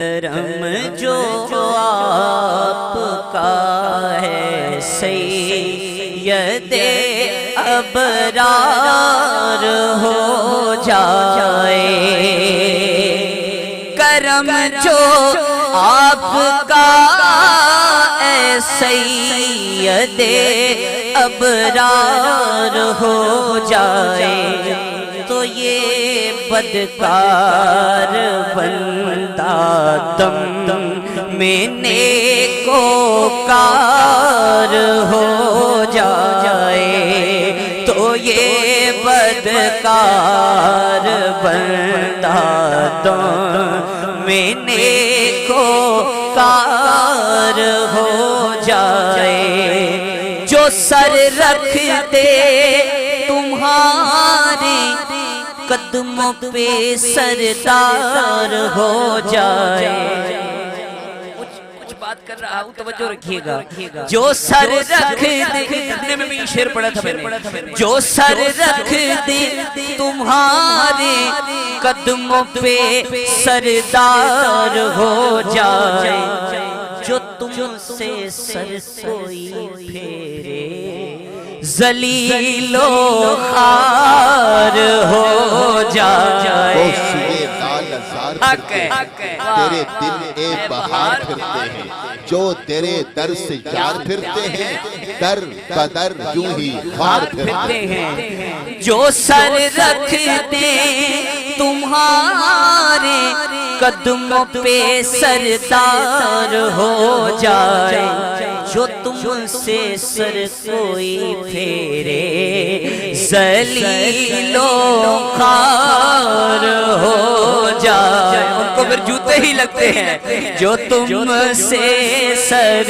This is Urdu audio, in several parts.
کرم جو آپ کا ہے سید ابرار ہو جائے، کرم جو آپ کا ہے سید ابرار ہو جائے، تو یہ بدکار بندہ دم میں نیکوکار ہو جائے، تو یہ بدکار بندہ دم میں نیکوکار ہو جائے، جو سر رکھ دے تمہارے قدموں پہ سردار ہو جائے۔ کچھ بات کر رہا ہوں، توجہ رکھیے گا۔ جو سر رکھ دے، اتنے میں بھی یہ شعر پڑھا تھا میں نے، جو سر رکھ دے تمہارے قدموں پہ سردار ہو جائے، جو تم سے سر کوئی پھیرے ذلیل و خوار ہو جائے، تیرے دل اے بہار پھرتے ہیں، جو تیرے در سے یار پھرتے ہیں، در بدر یوں ہی خوار پھرتے ہیں، جو سر رکھ دے تمہارے قدموں پہ سردار ہو جائے، جو تم سے سر کوئی پھیرے ذلیل و خوار ہو جائے، ان کو پھر جوتے ہی لگتے ہیں، جو تم سے سر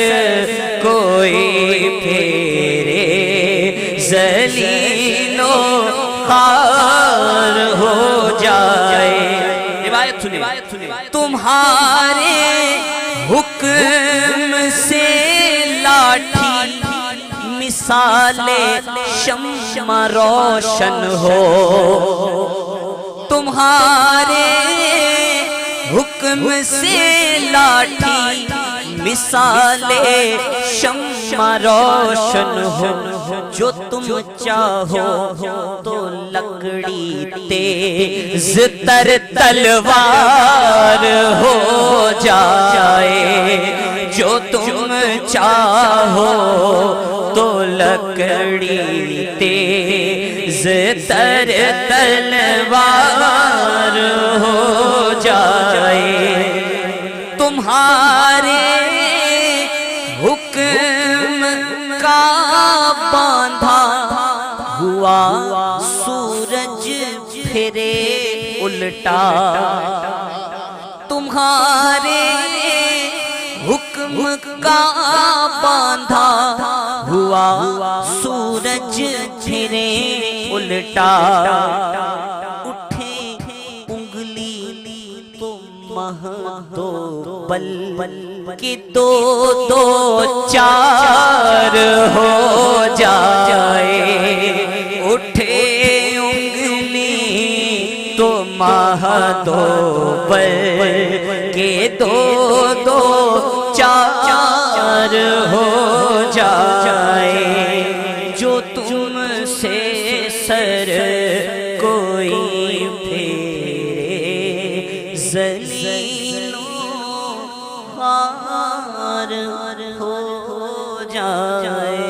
کوئی پھیرے ذلیل و خوار ہو جائے۔ روایت سنیں، تمہارے حکم سے لاٹھی مثال شمع روشن ہو، تمہارے حکم سے لاٹھی مثال شمع روشن ہو، جو تم چاہو تو لکڑی تیز تر تلوار ہو جائے، جو تم چاہو تو لکڑی تیز تر تلوار ہو جائے، تمہارے حکم کا باندھا ہوا سورج پھرے الٹا، تمہارے حکم کا باندھا ہوا سورج پھرے الٹا، اٹھے انگلی تو مہ دو بل کہ دو دو چار ہو جائے، اٹھے انگلی تو مہ دو بل کہ دو دو چار ہو جائے، جو تم سے سر کوئی پھیرے ذلیل و خوار ہو جائے۔